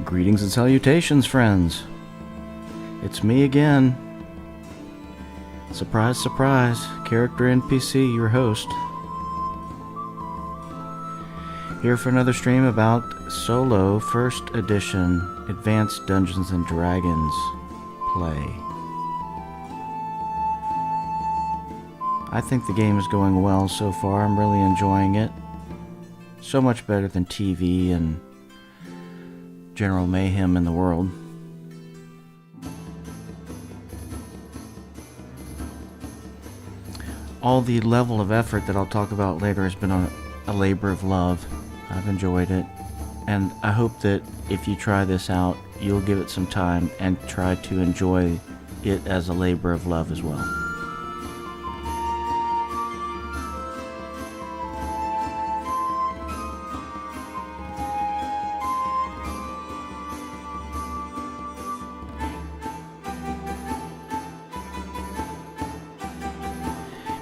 Greetings and salutations, friends. It's me again. Surprise, surprise. Character NPC, your host. Here for another stream about Solo First Edition Advanced Dungeons & Dragons play. I think the game is going well so far. I'm really enjoying it. So much better than TV and general mayhem in the world. All the level of effort that I'll talk about later has been a labor of love. I've enjoyed it, and I hope that if you try this out, you'll give it some time and try to enjoy it as a labor of love as well.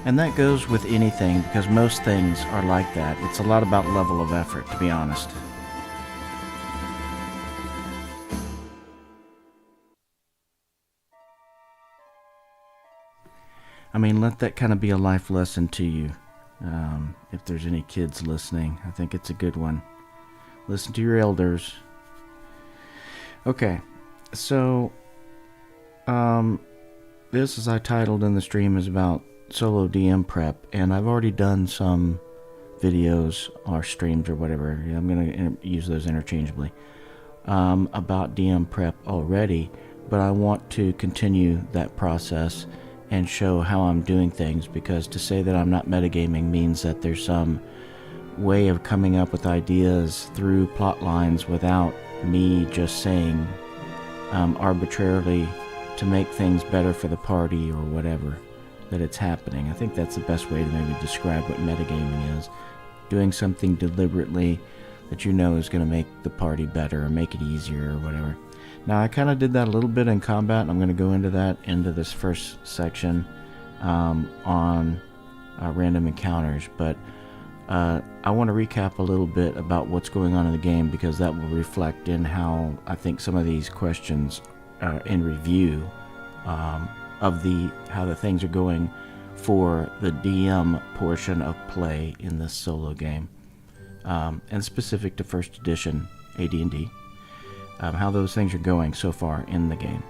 And that goes with anything, because most things are like that. It's a lot about level of effort, to be honest. I mean, let that kind of be a life lesson to you. If there's any kids listening, I think it's a good one. Listen to your elders. Okay, so this, as I titled in the stream, is about Solo DM prep, and I've already done some videos or streams or whatever. I'm going to use those interchangeably about DM prep already, but I want to continue that process and show how I'm doing things, because to say that I'm not metagaming means that there's some way of coming up with ideas through plot lines without me just saying arbitrarily to make things better for the party or whatever, that it's happening. I think that's the best way to maybe describe what metagaming is. Doing something deliberately that you know is going to make the party better or make it easier or whatever. Now, I kind of did that a little bit in combat, and I'm going to go into that into this first section on random encounters, but I want to recap a little bit about what's going on in the game, because that will reflect in how I think some of these questions in review of how the things are going for the DM portion of play in this solo game, and specific to first edition AD&D, how those things are going so far in the game.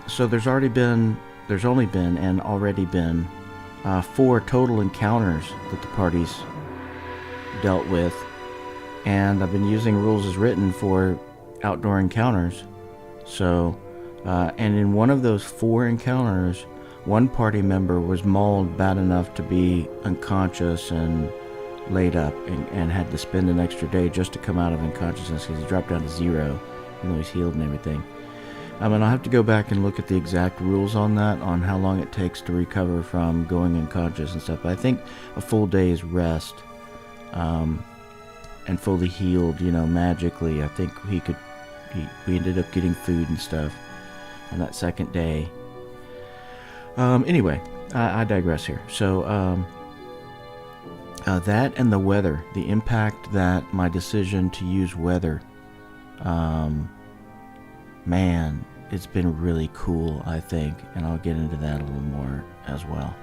So there's only been 4 total encounters that the party's dealt with, and I've been using rules as written for outdoor encounters. So, and in one of those 4 encounters, one party member was mauled bad enough to be unconscious and laid up, and had to spend an extra day just to come out of unconsciousness, because he dropped down to 0, even though he's healed and everything. And I'll have to go back and look at the exact rules on that, on how long it takes to recover from going unconscious and stuff. But I think a full day's rest and fully healed, magically. I think we ended up getting food and stuff on that second day. Anyway, I digress here. So that and the weather, the impact that my decision to use weather, man, it's been really cool, I think, and I'll get into that a little more as well.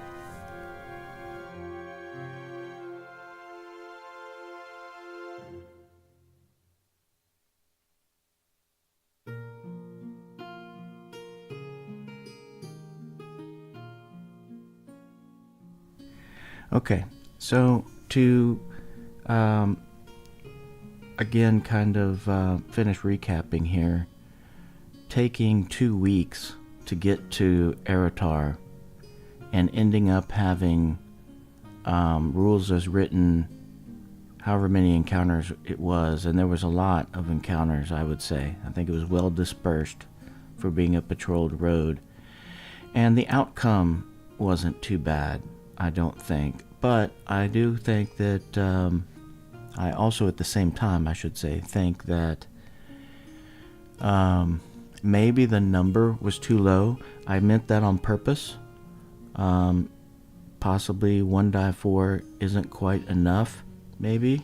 Okay, so to again kind of finish recapping here, taking 2 weeks to get to Aratar and ending up having rules as written, however many encounters it was, and there was a lot of encounters, I would say. I think it was well dispersed for being a patrolled road, and the outcome wasn't too bad, I don't think. But I do think that I also, at the same time, I should say, think that maybe the number was too low. I meant that on purpose. Possibly 1 die 4 isn't quite enough, maybe.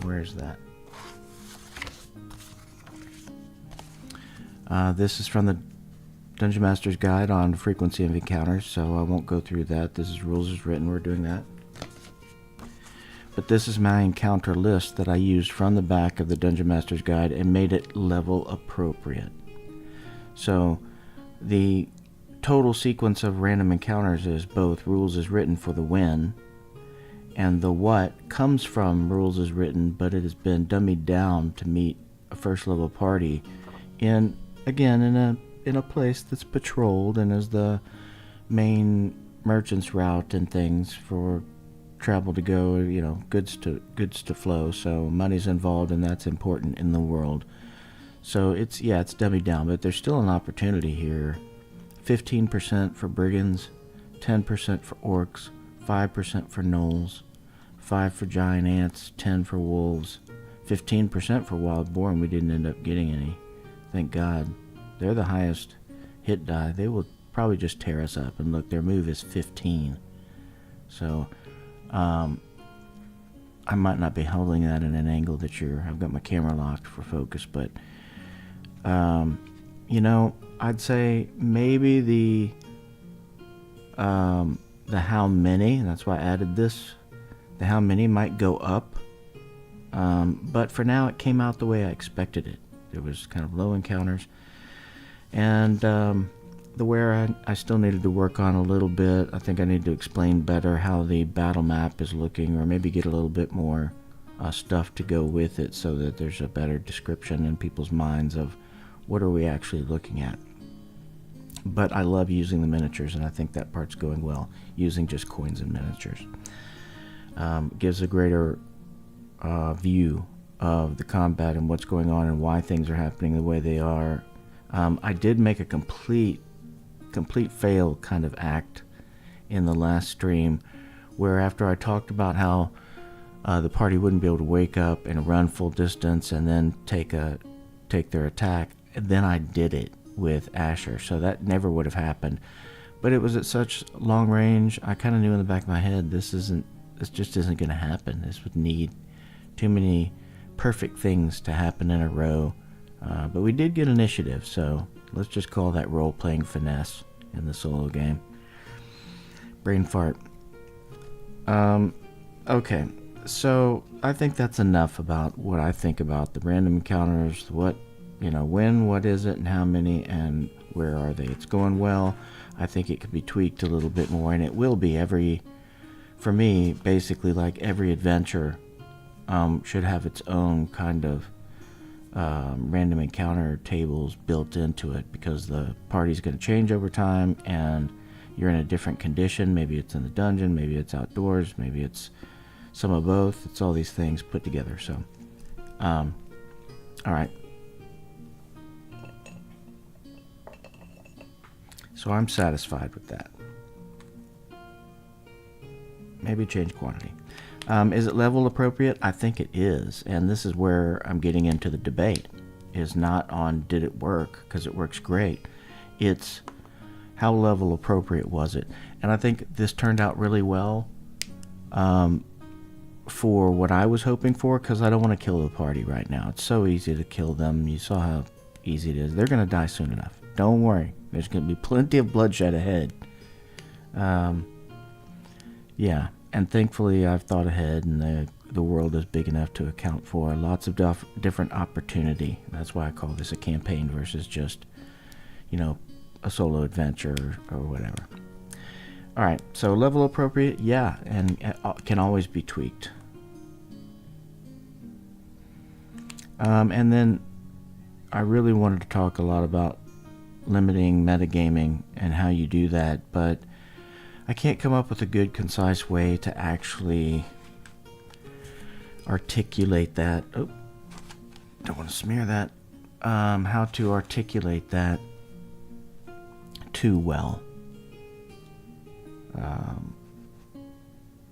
Where's that? This is from the Dungeon Master's Guide on Frequency of Encounters, so I won't go through that. This is rules as written, we're doing that. But this is my encounter list that I used from the back of the Dungeon Master's Guide and made it level appropriate. So the total sequence of random encounters is both rules as written for the when, and the what comes from rules as written, but it has been dummied down to meet a first level party in a place that's patrolled and is the main merchant's route and things for travel to go, goods to flow. So money's involved, and that's important in the world. So it's dummied down, but there's still an opportunity here. 15% for brigands, 10% for orcs, 5% for gnolls, 5 for giant ants, 10 for wolves, 15% for wild boar. We didn't end up getting any. Thank God. They're the highest hit die. They will probably just tear us up. And look, their move is 15. So, I might not be holding that in an angle that I've got my camera locked for focus, but, I'd say maybe the how many, that's why I added this, the how many might go up, but for now it came out the way I expected it. There was kind of low encounters, and the where I still needed to work on a little bit. I think I need to explain better how the battle map is looking, or maybe get a little bit more stuff to go with it so that there's a better description in people's minds of what are we actually looking at. But I love using the miniatures, and I think that part's going well, using just coins and miniatures. Gives a greater view of the combat and what's going on and why things are happening the way they are. I did make a complete fail kind of act in the last stream, where after I talked about how the party wouldn't be able to wake up and run full distance and then take their attack, and then I did it with Asher, so that never would have happened. But it was at such long range, I kind of knew in the back of my head, this just isn't going to happen. This would need too many perfect things to happen in a row. But we did get initiative, so let's just call that role-playing finesse in the solo game. Brain fart. Okay, so I think that's enough about what I think about the random encounters, when, what is it, and how many, and where are they. It's going well. I think it could be tweaked a little bit more, and it will be for me, basically, like every adventure should have its own kind of random encounter tables built into it, because the party's going to change over time, and you're in a different condition. Maybe it's in the dungeon, maybe it's outdoors, maybe it's some of both. It's all these things put together. So, all right. So I'm satisfied with that. Maybe change quantity. Is it level appropriate? I think it is, and this is where I'm getting into the debate. Is not on did it work, because it works great. It's how level appropriate was it? And I think this turned out really well for what I was hoping for, because I don't want to kill the party right now. It's so easy to kill them. You saw how easy it is. They're going to die soon enough. Don't worry. There's going to be plenty of bloodshed ahead. Yeah, and thankfully I've thought ahead, and the world is big enough to account for lots of different opportunity. That's why I call this a campaign versus just, a solo adventure or whatever. All right, so level appropriate, yeah, and can always be tweaked. And then I really wanted to talk a lot about limiting metagaming and how you do that, but I can't come up with a good, concise way to actually articulate that. Oh, don't want to smear that. How to articulate that too well.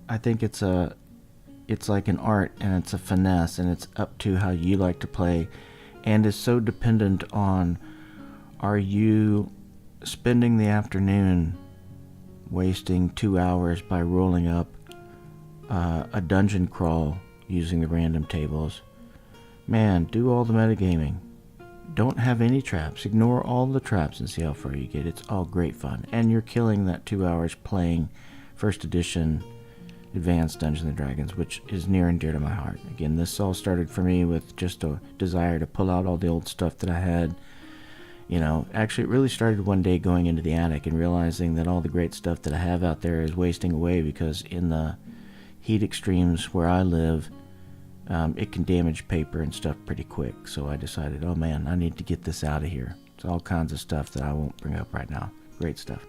I think it's like an art, and it's a finesse, and it's up to how you like to play, and is so dependent on Are you spending the afternoon wasting 2 hours by rolling up a dungeon crawl using the random tables? Man, do all the metagaming. Don't have any traps. Ignore all the traps and see how far you get. It's all great fun. And you're killing that 2 hours playing first edition Advanced Dungeons & Dragons, which is near and dear to my heart. Again, this all started for me with just a desire to pull out all the old stuff that I had. You know, actually it really started one day going into the attic and realizing that all the great stuff that I have out there is wasting away because in the heat extremes where I live, it can damage paper and stuff pretty quick. So I decided, oh man, I need to get this out of here. It's all kinds of stuff that I won't bring up right now. Great stuff.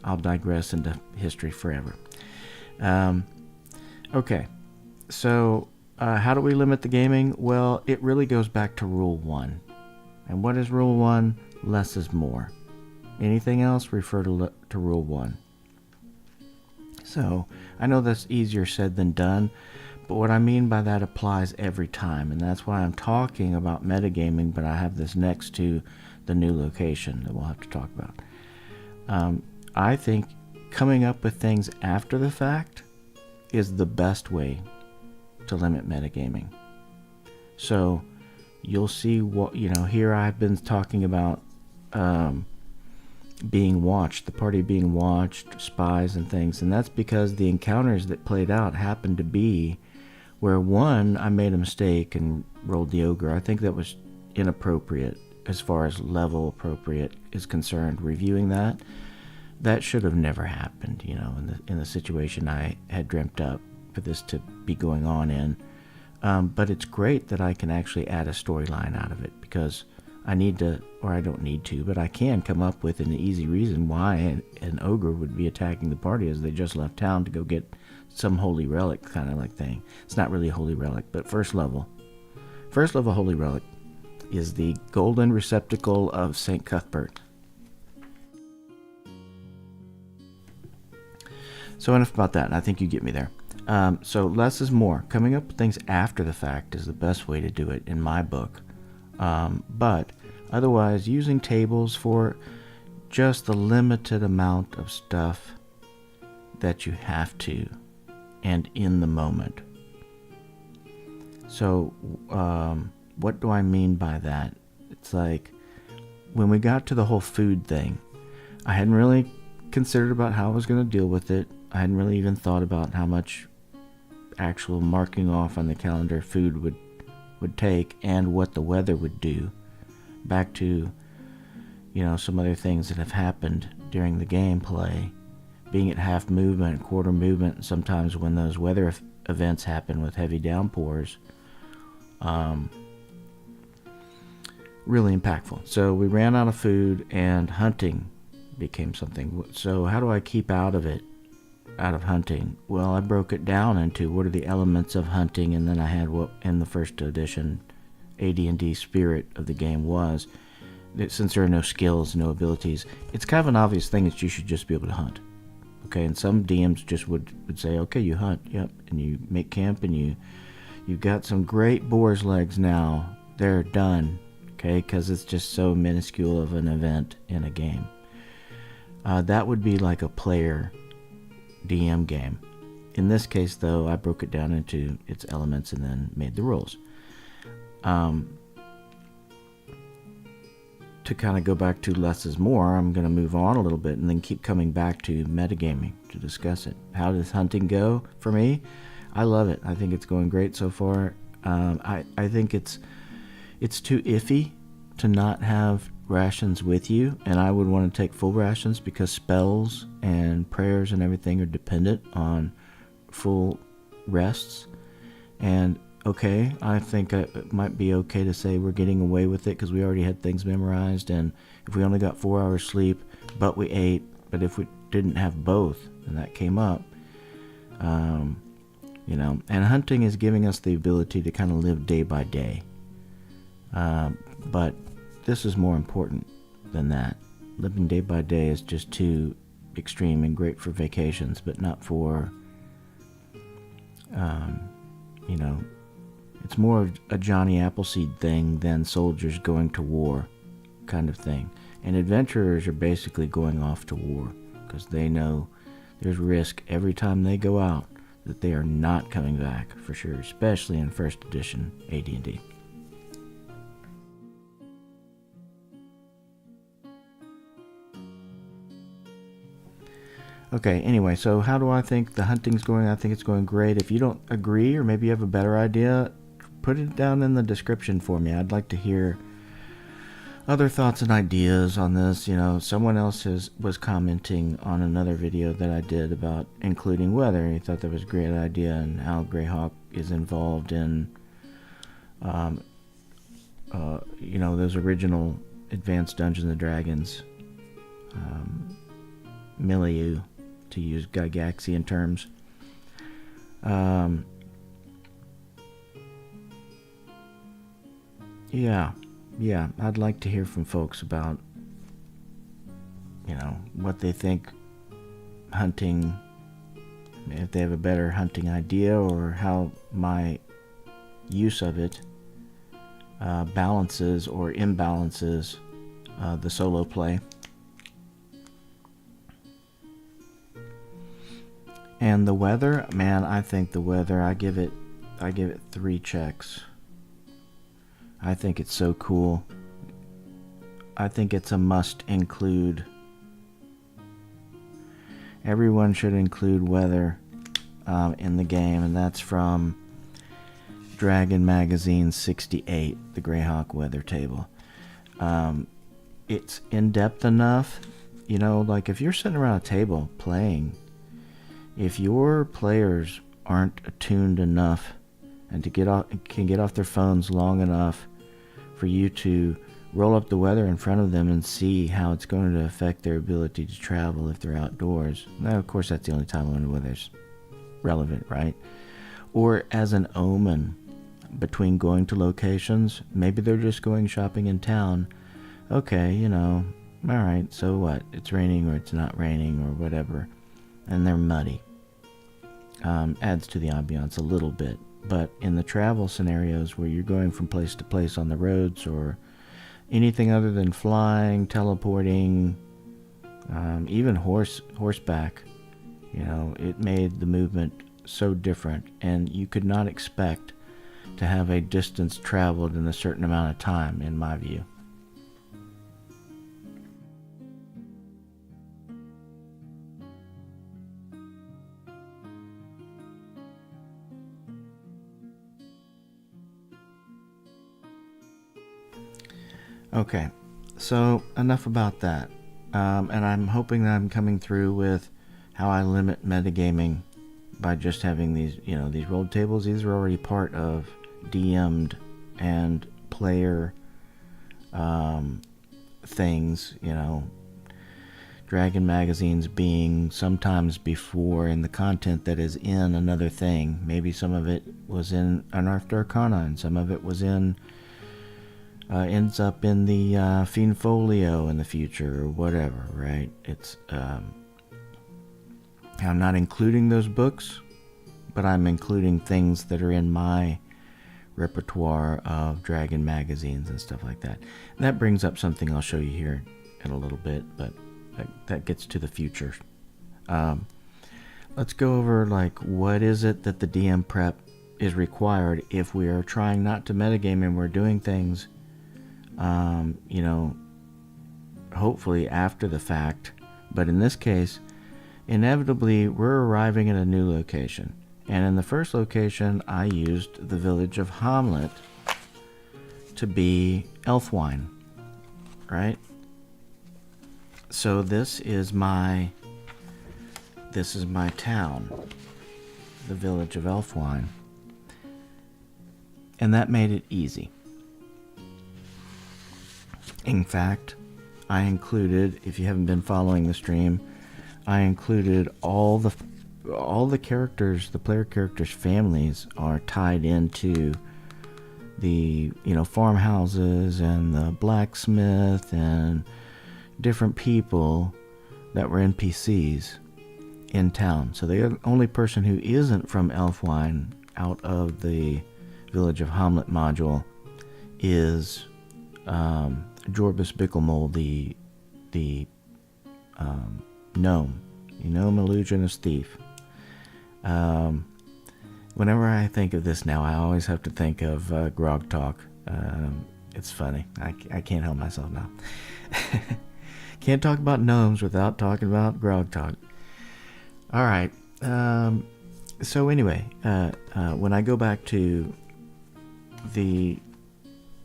I'll digress into history forever. Okay, so how do we limit the gaming? Well, it really goes back to Rule 1. And what is Rule 1? Less is more. Anything else, refer to Rule 1. So, I know that's easier said than done, but what I mean by that applies every time, and that's why I'm talking about metagaming, but I have this next to the new location that we'll have to talk about. I think coming up with things after the fact is the best way to limit metagaming. So, you'll see what, here I've been talking about being watched, the party being watched, spies and things, and that's because the encounters that played out happened to be where one, I made a mistake and rolled the ogre. I think that was inappropriate as far as level appropriate is concerned. Reviewing that should have never happened, in the situation I had dreamt up for this to be going on in. But it's great that I can actually add a storyline out of it because I need to, or I don't need to, but I can come up with an easy reason why an ogre would be attacking the party as they just left town to go get some holy relic kind of like thing. It's not really a holy relic, but first level holy relic is the golden receptacle of St. Cuthbert. So enough about that. I think you get me there. So less is more. Coming up with things after the fact is the best way to do it in my book. But otherwise, using tables for just the limited amount of stuff that you have to and in the moment. So what do I mean by that? It's like when we got to the whole food thing, I hadn't really considered about how I was going to deal with it. I hadn't really even thought about how much actual marking off on the calendar food would take and what the weather would do. Back to, some other things that have happened during the gameplay, being at half movement, quarter movement, and sometimes when those weather events happen with heavy downpours, really impactful. So we ran out of food and hunting became something. So how do I keep out of hunting? Well, I broke it down into what are the elements of hunting, and then I had what in the first edition AD&D spirit of the game was, that since there are no skills, no abilities, it's kind of an obvious thing that you should just be able to hunt. Okay, and some DMs just would say, okay, you hunt, yep, and you make camp, and you've got some great boar's legs now. They're done, okay, because it's just so minuscule of an event in a game. That would be like a player DM game. In this case, though, I broke it down into its elements and then made the rules. To kind of go back to less is more, I'm going to move on a little bit and then keep coming back to metagaming to discuss it. How does hunting go for me? I love it. I think it's going great so far. I think it's too iffy to not have rations with you, and I would want to take full rations because spells and prayers and everything are dependent on full rests. And okay, I think it might be okay to say we're getting away with it because we already had things memorized, and if we only got 4 hours sleep but we ate, but if we didn't have both and that came up, and hunting is giving us the ability to kind of live day by day, but this is more important than that. Living day by day is just too extreme and great for vacations, but not for, it's more of a Johnny Appleseed thing than soldiers going to war kind of thing. And adventurers are basically going off to war because they know there's risk every time they go out that they are not coming back for sure, especially in first edition AD&D. Okay, anyway, so how do I think the hunting's going? I think it's going great. If you don't agree, or maybe you have a better idea, put it down in the description for me. I'd like to hear other thoughts and ideas on this. You know, someone else was commenting on another video that I did about including weather. He thought that was a great idea, and how Greyhawk is involved in, you know, those original Advanced Dungeons and Dragons milieu, to use Gygaxian terms. Yeah, I'd like to hear from folks about, you know, what they think hunting, if they have a better hunting idea, or how my use of it balances or imbalances the solo play. And the weather, man, I think the weather, I give it 3 checks. I think it's so cool. I think it's a must include. Everyone should include weather in the game, and that's from Dragon Magazine 68, the Greyhawk weather table. It's in-depth enough, you know, like if you're sitting around a table playing, if your players aren't attuned enough and can get off their phones long enough for you to roll up the weather in front of them and see how it's going to affect their ability to travel if they're outdoors. Now, of course, that's the only time when weather's relevant, right? Or as an omen between going to locations. Maybe they're just going shopping in town. Okay, you know, all right, so what? It's raining or it's not raining or whatever. And they're muddy. Adds to the ambiance a little bit. But in the travel scenarios where you're going from place to place on the roads, or anything other than flying, teleporting, even horseback, you know, it made the movement so different, and you could not expect to have a distance traveled in a certain amount of time, in my view. Okay, so enough about that. And I'm hoping that I'm coming through with how I limit metagaming by just having these, you know, these rolled tables. These are already part of DM'd and player things, you know. Dragon magazines being sometimes before in the content that is in another thing. Maybe some of it was in Unearthed Arcana, and some of it was in ends up in the Fiend Folio in the future, or whatever, right? It's I'm not including those books, but I'm including things that are in my repertoire of Dragon magazines and stuff like that. And that brings up something I'll show you here in a little bit, but that gets to the future. Let's go over, like, what is it that the DM prep is required if we are trying not to metagame and we're doing things, you know, hopefully after the fact. But in this case, inevitably, we're arriving at a new location. And in the first location, I used the village of Hamlet to be Elfwine, right? So this is my town, the village of Elfwine. And that made it easy. In fact, I included, if you haven't been following the stream, I included all the characters, the player characters' families are tied into the, you know, farmhouses and the blacksmith and different people that were NPCs in town. So the only person who isn't from Elfwine out of the Village of Hamlet module is Jorbus Bicklemole, the the gnome. The gnome illusionist thief. Whenever I think of this now, I always have to think of Grog Talk. It's funny. I can't help myself now. Can't talk about gnomes without talking about Grog Talk. All right. So anyway, when I go back to the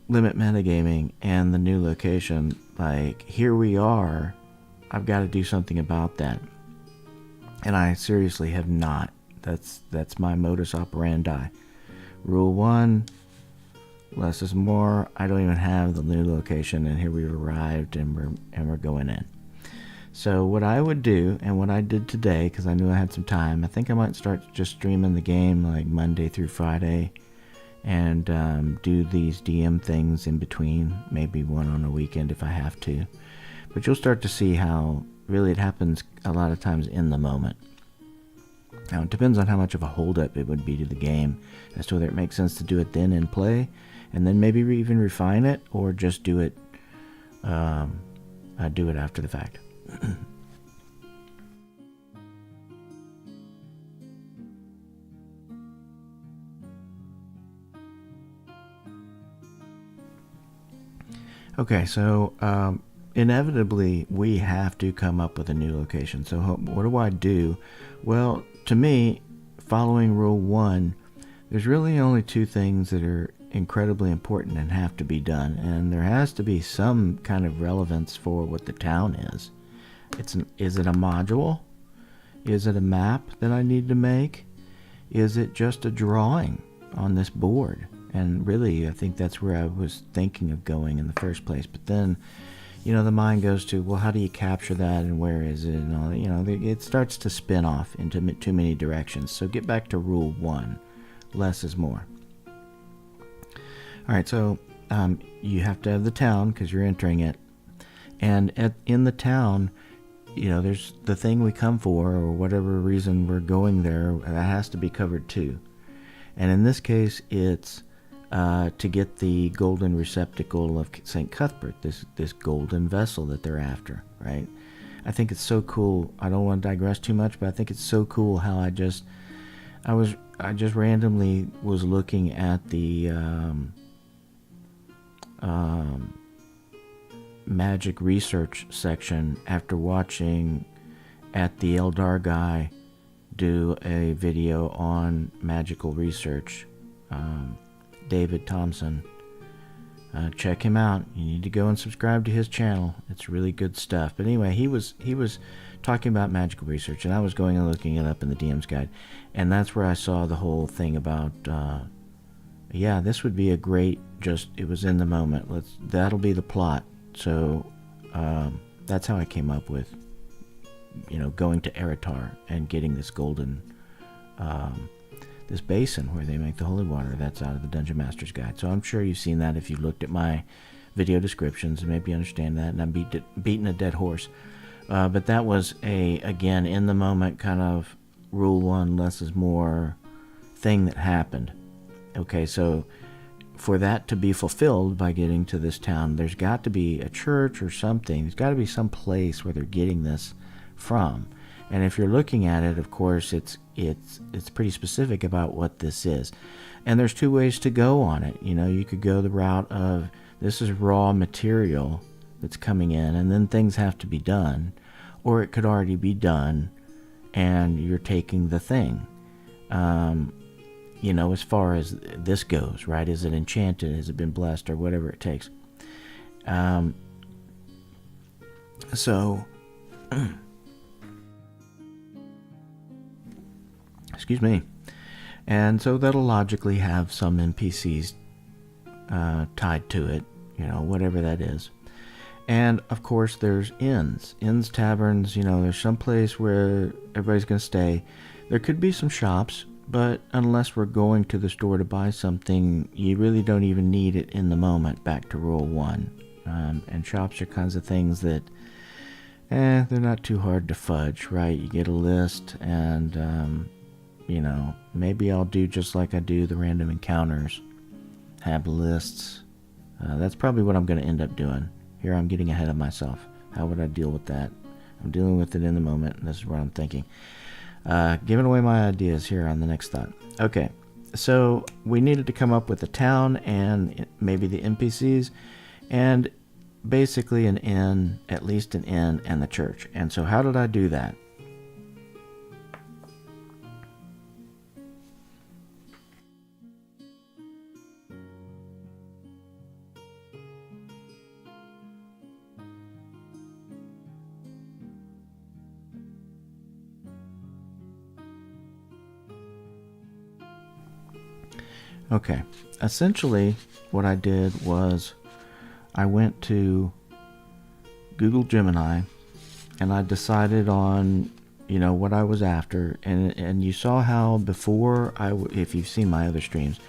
limit metagaming and the new location, like, here we are, I've got to do something about that. And I seriously have not. That's my modus operandi. Rule 1, less is more. I don't even have the new location, and here we've arrived, and we're going in. So what I would do, and what I did today, because I knew I had some time, I think I might start just streaming the game like Monday through Friday, and do these DM things in between, maybe one on a weekend if I have to. But you'll start to see how really it happens a lot of times in the moment. Now, it depends on how much of a holdup it would be to the game as to whether it makes sense to do it then in play, and then maybe even refine it, or just do it after the fact. Okay, so inevitably we have to come up with a new location. So what do I do? Well, to me, following Rule 1, there's really only two things that are incredibly important and have to be done, and there has to be some kind of relevance for what the town is. Is it a module? Is it a map that I need to make? Is it just a drawing on this board? And really, I think that's where I was thinking of going in the first place. But then, the mind goes to, well, how do you capture that, and where is it, and all that. It starts to spin off into too many directions. So get back to Rule 1. Less is more. All right, so you have to have the town because you're entering it. And in the town, there's the thing we come for, or whatever reason we're going there, that has to be covered too. And in this case, it's to get the golden receptacle of St. Cuthbert, this golden vessel that they're after, right? I think it's so cool. I don't want to digress too much, but I think it's so cool how I just randomly was looking at the magic research section after watching at the Eldar guy do a video on magical research. David Thompson. Check him out. You need to go and subscribe to his channel. It's really good stuff. But anyway, he was talking about magical research, and I was going and looking it up in the DM's guide, and that's where I saw the whole thing about this would be a great, it was in the moment. That'll be the plot. So that's how I came up with going to Aratar and getting this golden this basin where they make the holy water. That's out of the Dungeon Master's Guide. So I'm sure you've seen that if you looked at my video descriptions, and maybe you understand that, and I'm beating a dead horse. But that was again, in the moment kind of Rule 1, less is more thing that happened. Okay, so for that to be fulfilled by getting to this town, there's got to be a church or something. There's got to be some place where they're getting this from. And if you're looking at it, of course, it's pretty specific about what this is. And there's two ways to go on it. You could go the route of, this is raw material that's coming in, and then things have to be done. Or it could already be done, and you're taking the thing. As far as this goes, right? Is it enchanted? Has it been blessed? Or whatever it takes. Excuse me. And so that'll logically have some NPCs tied to it, whatever that is. And of course there's inns, taverns, there's some place where everybody's going to stay. There could be some shops, but unless we're going to the store to buy something, you really don't even need it in the moment, back to Rule 1. And shops are kinds of things that, they're not too hard to fudge, right? You get a list, and maybe I'll do just like I do the random encounters. Have lists. That's probably what I'm going to end up doing. Here I'm getting ahead of myself. How would I deal with that? I'm dealing with it in the moment, and this is what I'm thinking. Giving away my ideas here on the next thought. Okay, so we needed to come up with a town and maybe the NPCs, and basically an inn, at least an inn, and the church. And so how did I do that? Okay, essentially what I did was I went to Google Gemini and I decided on, what I was after. And you saw how before, if you've seen my other streams,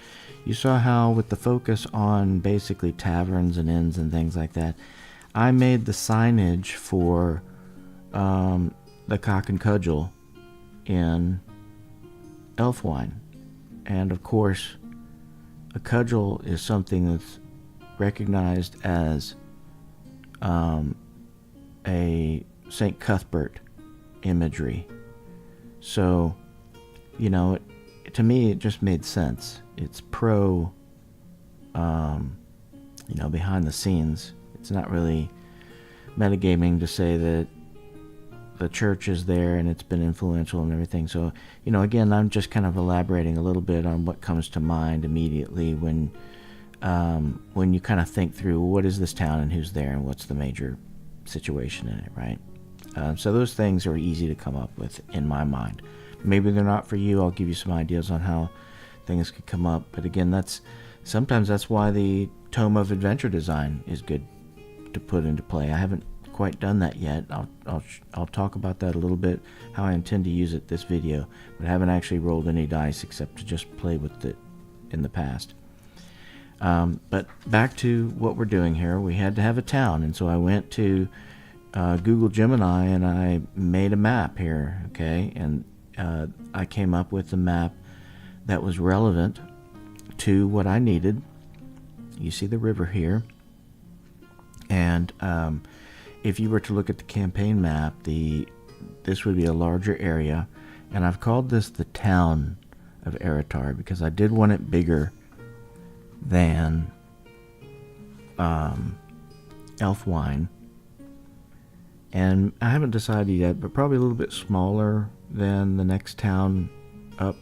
you saw how with the focus on basically taverns and inns and things like that, I made the signage for the Cock and Cudgel in Elfwine. And of course, a cudgel is something that's recognized as a St. Cuthbert imagery. So, to me, it just made sense. It's behind the scenes. It's not really metagaming to say that the church is there and it's been influential and everything. So, again, I'm just kind of elaborating a little bit on what comes to mind immediately when you kind of think through what is this town and who's there and what's the major situation in it, right? So those things are easy to come up with in my mind. Maybe they're not for you. I'll give you some ideas on how things could come up. But again, sometimes that's why the Tome of Adventure Design is good to put into play. I haven't quite done that yet. I'll talk about that a little bit, how I intend to use it this video, but I haven't actually rolled any dice except to just play with it in the past. But back to what we're doing here. We had to have a town, and so I went to Google Gemini and I made a map here, okay? And I came up with a map that was relevant to what I needed. You see the river here, and if you were to look at the campaign map, this would be a larger area, and I've called this the town of Aratar because I did want it bigger than Elfwine, and I haven't decided yet, but probably a little bit smaller than the next town up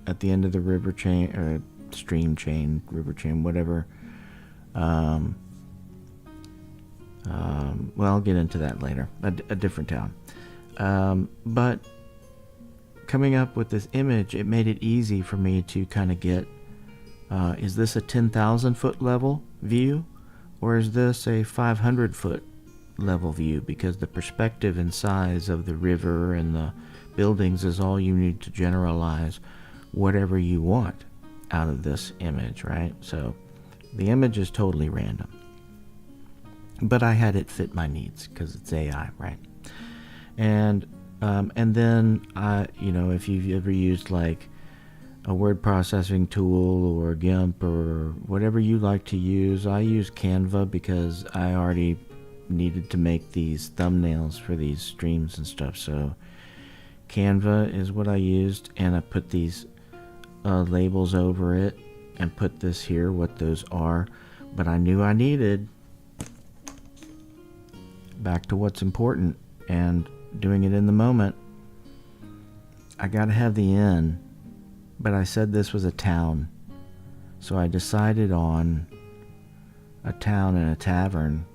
at the end of the river chain, or stream chain, river chain, whatever. Well, I'll get into that later. A different town. But coming up with this image, it made it easy for me to kind of get, is this a 10,000 foot level view? Or is this a 500 foot level view? Because the perspective and size of the river and the buildings is all you need to generalize whatever you want out of this image, right? So the image is totally random. But I had it fit my needs because it's AI, right? And then if you've ever used like a word processing tool or GIMP or whatever you like to use, I use Canva because I already needed to make these thumbnails for these streams and stuff. So Canva is what I used, and I put these labels over it and put this here, what those are. But I knew I needed, back to what's important and doing it in the moment, I gotta have the inn, but I said this was a town, so I decided on a town and a tavern.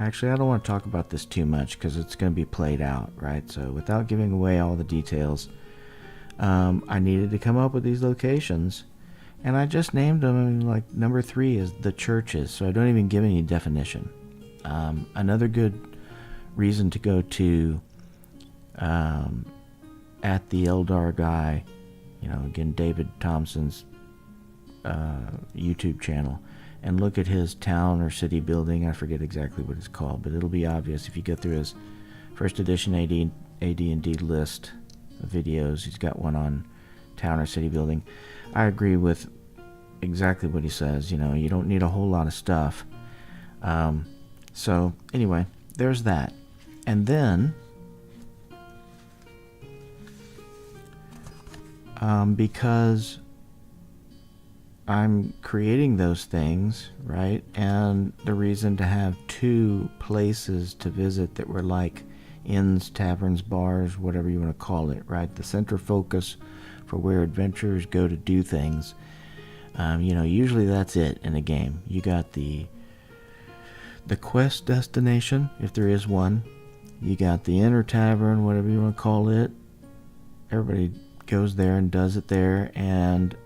Actually, I don't want to talk about this too much because it's going to be played out, right? So without giving away all the details, I needed to come up with these locations, and I just named them. And like number 3 is the churches, so I don't even give any definition. Another good reason to go to at the Eldar guy, again, David Thompson's YouTube channel, and look at his town or city building. I forget exactly what it's called, but it'll be obvious if you go through his first edition AD&D list of videos. He's got one on town or city building. I agree with exactly what he says. You don't need a whole lot of stuff. So anyway, there's that. And then because I'm creating those things, right? And the reason to have 2 places to visit that were like inns, taverns, bars, whatever you want to call it, right? The center focus for where adventurers go to do things. Usually that's it in a game. You got the quest destination, if there is one. You got the inner tavern, whatever you want to call it. Everybody goes there and does it there, and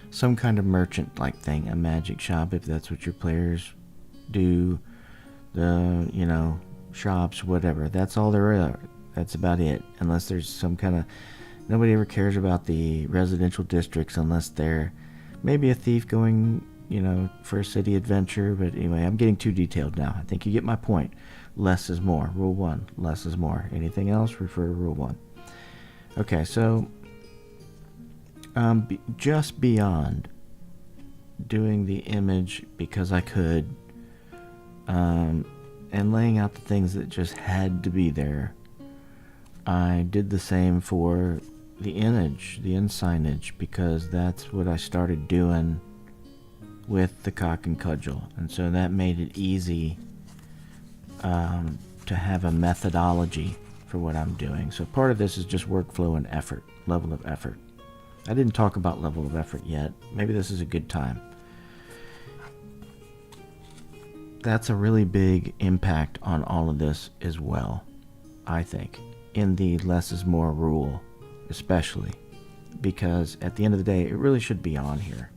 some kind of merchant-like thing, a magic shop, if that's what your players do. The shops, whatever. That's all there is. That's about it. Unless there's some kind of... Nobody ever cares about the residential districts unless they're maybe a thief going, for a city adventure. But anyway, I'm getting too detailed now. I think you get my point. Less is more. Rule 1. Less is more. Anything else, refer to Rule 1. Okay, so just beyond doing the image because I could, and laying out the things that just had to be there, I did the same for the image, the inn signage, because that's what I started doing with the cock and cudgel. And so that made it easy to have a methodology for what I'm doing. So part of this is just workflow and effort, level of effort. I didn't talk about level of effort yet. Maybe this is a good time. That's a really big impact on all of this as well, I think, in the less is more rule, especially, because at the end of the day, it really should be on here.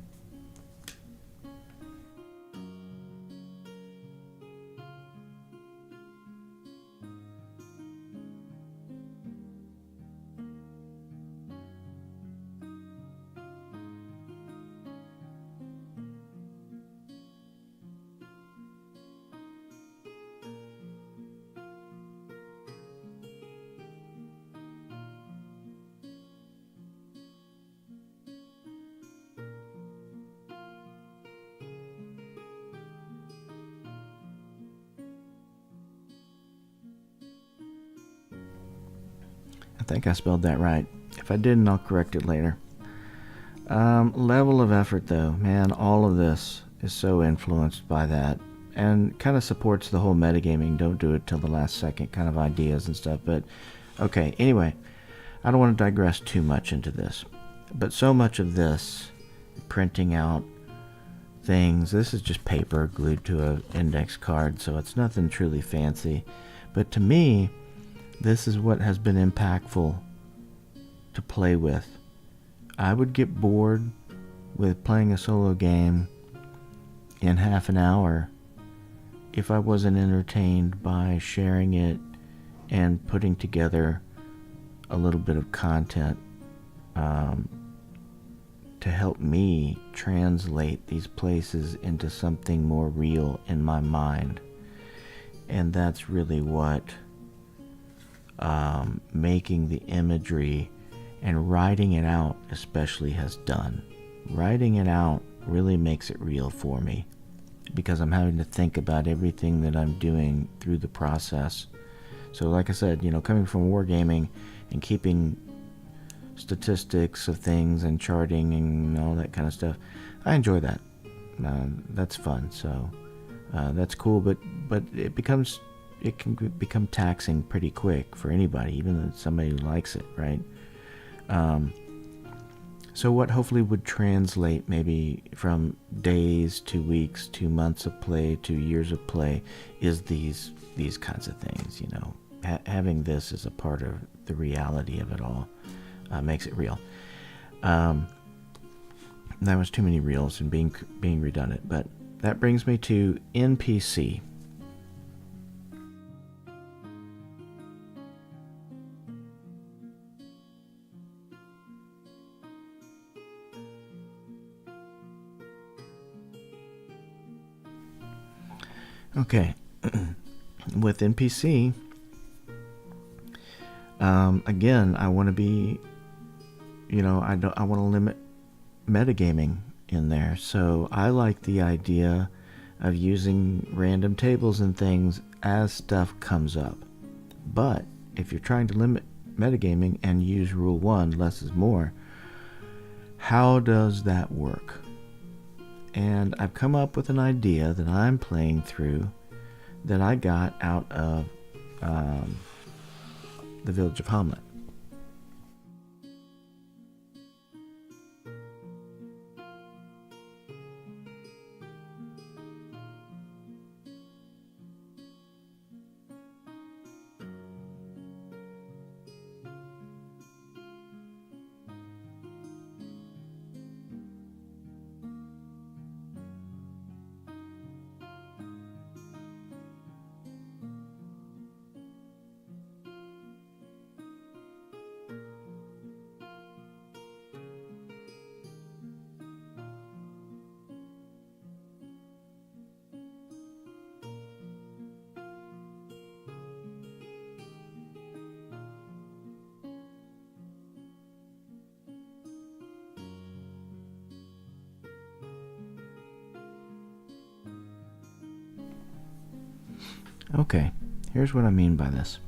I think I spelled that right. If I didn't, I'll correct it later. Level of effort, though, man, all of this is so influenced by that, and kind of supports the whole metagaming, don't do it till the last second kind of ideas and stuff. But okay, anyway, I don't want to digress too much into this, but so much of this, printing out things, this is just paper glued to an index card, so it's nothing truly fancy. But to me, this is what has been impactful to play with. I would get bored with playing a solo game in half an hour if I wasn't entertained by sharing it and putting together a little bit of content to help me translate these places into something more real in my mind. And that's really what making the imagery and writing it out especially has done. Writing it out really makes it real for me, because I'm having to think about everything that I'm doing through the process. So like I said, coming from wargaming and keeping statistics of things and charting and all that kind of stuff, I enjoy that. That's fun. So that's cool, but it can become taxing pretty quick for anybody, even somebody who likes it, right? So what hopefully would translate maybe from days to weeks to months of play to years of play is these kinds of things. Having this as a part of the reality of it all makes it real. That was too many reels and being redundant, but that brings me to NPC. Okay, with NPC, again, I want to be, I want to limit metagaming in there. So I like the idea of using random tables and things as stuff comes up. But if you're trying to limit metagaming and use rule 1, less is more, how does that work? And I've come up with an idea that I'm playing through that I got out of the village of Hamlet. Okay, here's what I mean by this.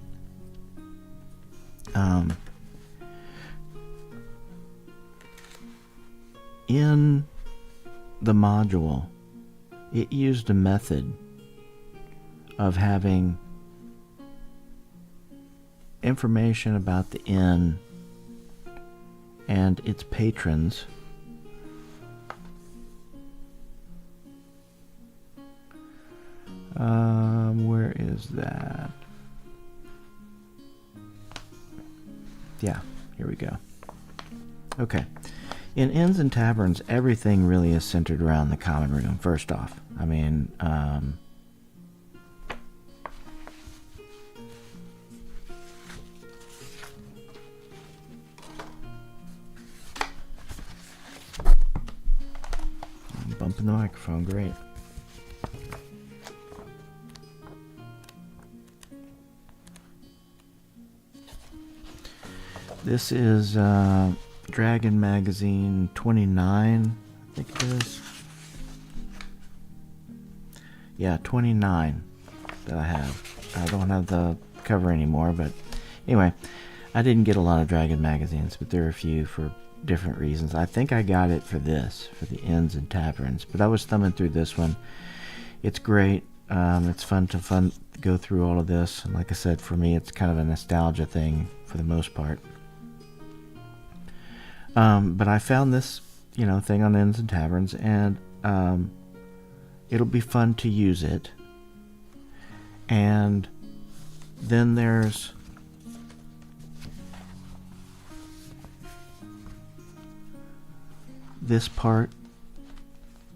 In the module, it used a method of having information about the inn and its patrons where is that? Yeah, here we go. Okay. In inns and taverns, everything really is centered around the common room, first off. I mean, I'm bumping the microphone, great. This is Dragon Magazine 29, I think it is. Yeah, 29 that I have. I don't have the cover anymore, but anyway, I didn't get a lot of Dragon magazines, but there are a few for different reasons. I think I got it for this, for the inns and taverns, but I was thumbing through this one. It's great. It's fun to go through all of this. And like I said, for me, it's kind of a nostalgia thing for the most part. But I found this, thing on inns and taverns, and it'll be fun to use it. And then there's this part.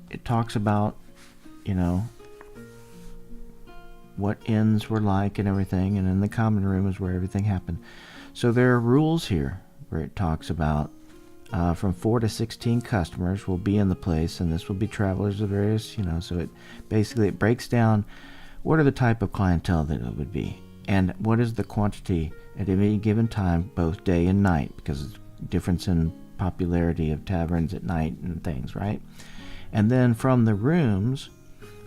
It talks about, what inns were like and everything, and in the common room is where everything happened. So there are rules here where it talks about from 4 to 16 customers will be in the place, and this will be travelers of various, so it breaks down what are the type of clientele that it would be, and what is the quantity at any given time, both day and night, because it's difference in popularity of taverns at night and things, right? And then from the rooms,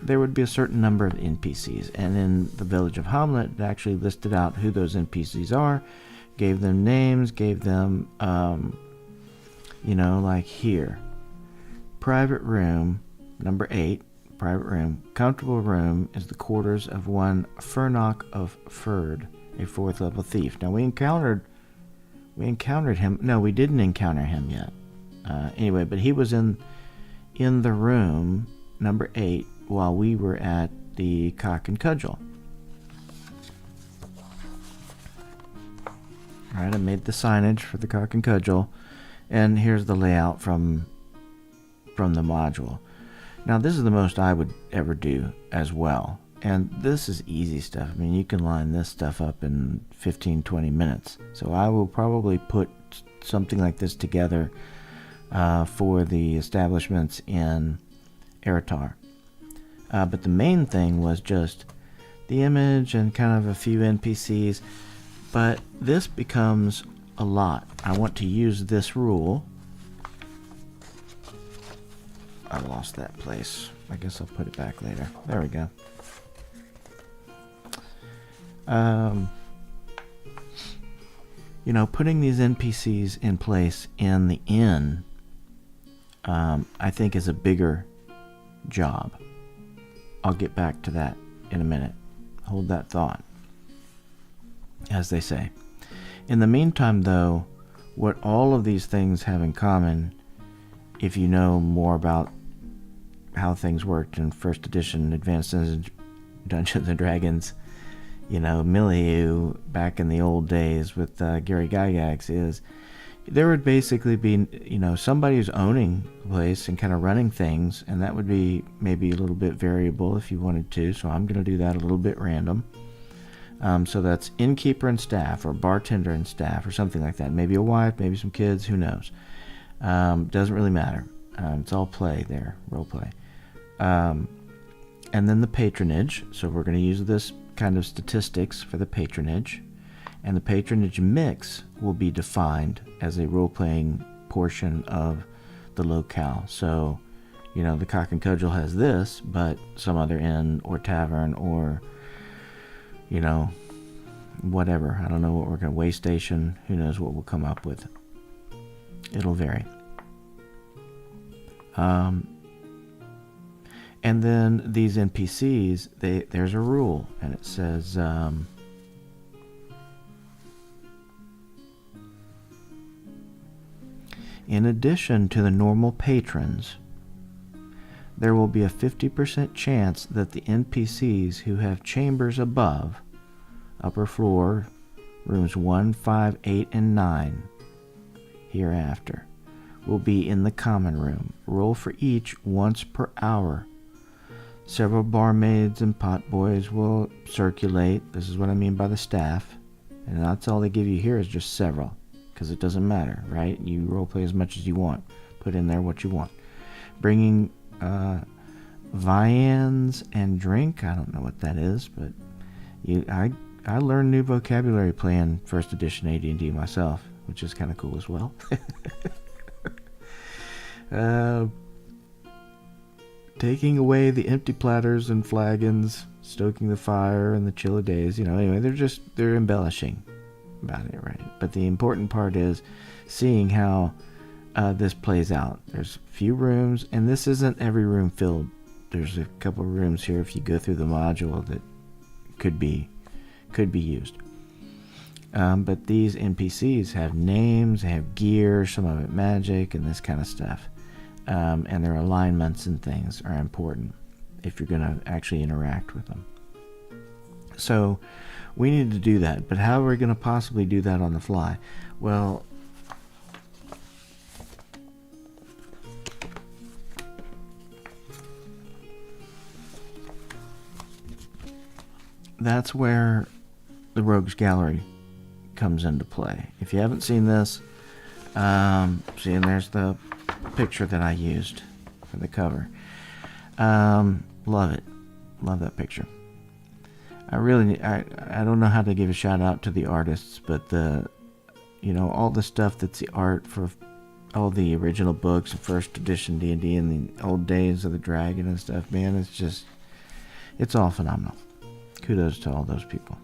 there would be a certain number of NPCs, and in the village of Hamlet, it actually listed out who those NPCs are, gave them names, gave them like here, private room, number 8, private room, comfortable room is the quarters of one Furnock of Ferd, a 4th level thief. Now we encountered him. No, we didn't encounter him yet. Anyway, but he was in the room, number 8, while we were at the Cock and Cudgel. Alright, I made the signage for the Cock and Cudgel. And here's the layout from the module. Now this is the most I would ever do as well. And this is easy stuff. I mean, you can line this stuff up in 15-20 minutes. So I will probably put something like this together for the establishments in Aratar. But the main thing was just the image and kind of a few NPCs. But this becomes a lot. I want to use this rule. I lost that place. I guess I'll put it back later. There we go. You know, putting these NPCs in place in the inn, I think is a bigger job. I'll get back to that in a minute. Hold that thought, as they say. In the meantime, though, what all of these things have in common, if you know more about how things worked in first edition Advanced Dungeons and Dragons, you know, milieu back in the old days with Gary Gygax, is there would basically be, you know, somebody who's owning the place and kind of running things, and that would be maybe a little bit variable if you wanted to, so I'm going to do that a little bit random. So that's innkeeper and staff, or bartender and staff, or something like that. Maybe a wife, maybe some kids, who knows. Doesn't really matter. It's all play there, role play. And then the patronage. So we're going to use this kind of statistics for the patronage. And the patronage mix will be defined as a role-playing portion of the locale. So, you know, the Cock and Cudgel has this, but some other inn or tavern or, you know, whatever. I don't know what we're going to... Way station. Who knows what we'll come up with. It'll vary. And then these NPCs, there's a rule, and it says... in addition to the normal patrons, there will be a 50% chance that the NPCs who have chambers above, upper floor, rooms 1, 5, 8, and 9, hereafter, will be in the common room. Roll for each once per hour. Several barmaids and potboys will circulate. This is what I mean by the staff. And that's all they give you here is just several. Because it doesn't matter, right? You roleplay as much as you want. Put in there what you want. Bringing viands and drink. I don't know what that is, but I learned new vocabulary playing first edition AD&D myself, which is kind of cool as well. Taking away the empty platters and flagons, stoking the fire and the chill of days. You know, anyway, they're embellishing about it, right? But the important part is seeing how this plays out. There's a few rooms, and this isn't every room filled. There's a couple of rooms here, if you go through the module, that could be used. But these NPCs have names, they have gear, some of it magic, and this kind of stuff. And their alignments and things are important if you're going to actually interact with them. So we need to do that, but how are we going to possibly do that on the fly? Well, that's where the Rogues Gallery comes into play. If you haven't seen this, see, and there's the picture that I used for the cover. Love it. Love that picture. I don't know how to give a shout out to the artists, but all the stuff that's the art for all the original books, first edition D&D in the old days of the Dragon and stuff, man, it's all phenomenal. Kudos to all those people.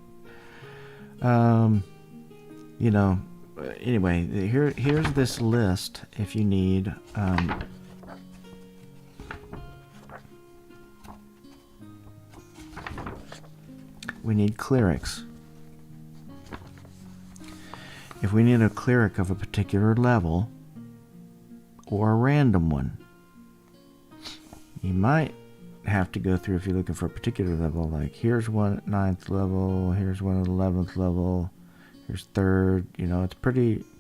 Anyway, here's this list if you need. We need clerics. If we need a cleric of a particular level, or a random one, you might have to go through, if you're looking for a particular level, like here's one at 9th level, here's one at 11th level, here's 3rd, it's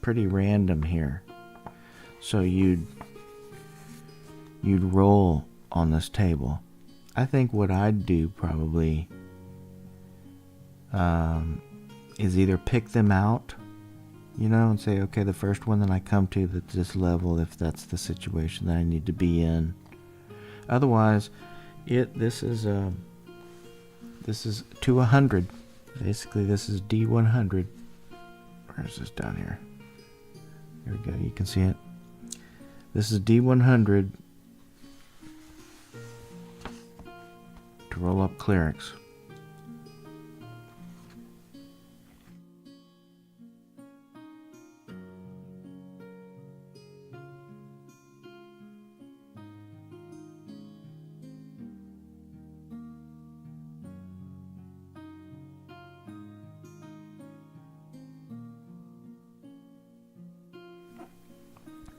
pretty random here. So you'd roll on this table. I think what I'd do probably is either pick them out, and say, okay, the first one that I come to that's this level, if that's the situation that I need to be in. Otherwise, this is to 100. Basically, this is D100. Where is this down here? Here we go. You can see it. This is D100. to roll up clerics.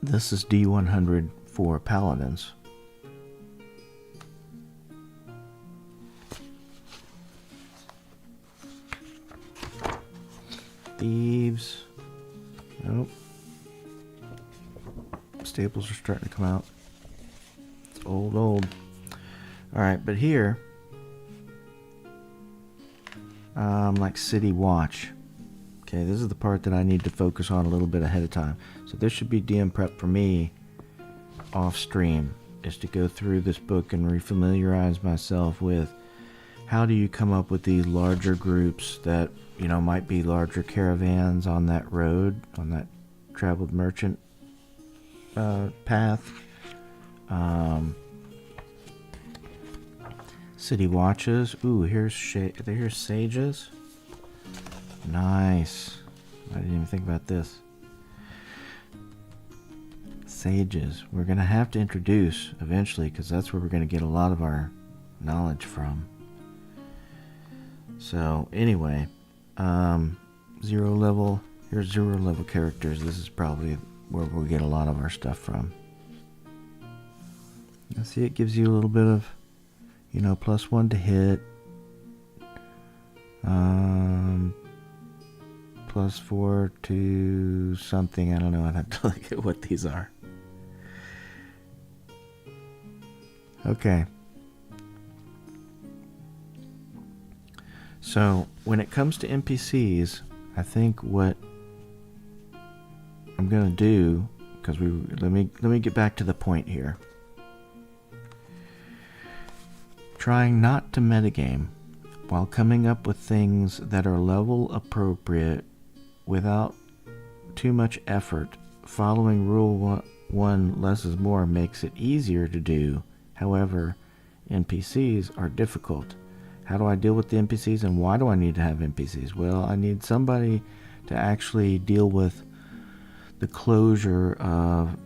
This is D100 for paladins. Thieves. Nope. Staples are starting to come out. It's old. Alright, but here, like City Watch. Okay, this is the part that I need to focus on a little bit ahead of time. So this should be DM prep for me off stream, is to go through this book and refamiliarize myself with how do you come up with these larger groups that, you know, might be larger caravans on that road, on that traveled merchant path. City watches. Ooh, here's sages. Nice. I didn't even think about this. Sages. We're going to have to introduce eventually, because that's where we're going to get a lot of our knowledge from. So, anyway, 0 level. Here's 0 level characters. This is probably where we'll get a lot of our stuff from. You see, it gives you a little bit of, you know, +1 to hit. +4 to something. I don't know. I'd have to look at what these are. Okay. So when it comes to NPCs, I think what I'm gonna do, because let me get back to the point here. Trying not to metagame while coming up with things that are level appropriate without too much effort. Following rule 1, less is more, makes it easier to do. However, NPCs are difficult. How do I deal with the NPCs, and why do I need to have NPCs? Well, I need somebody to actually deal with the closure of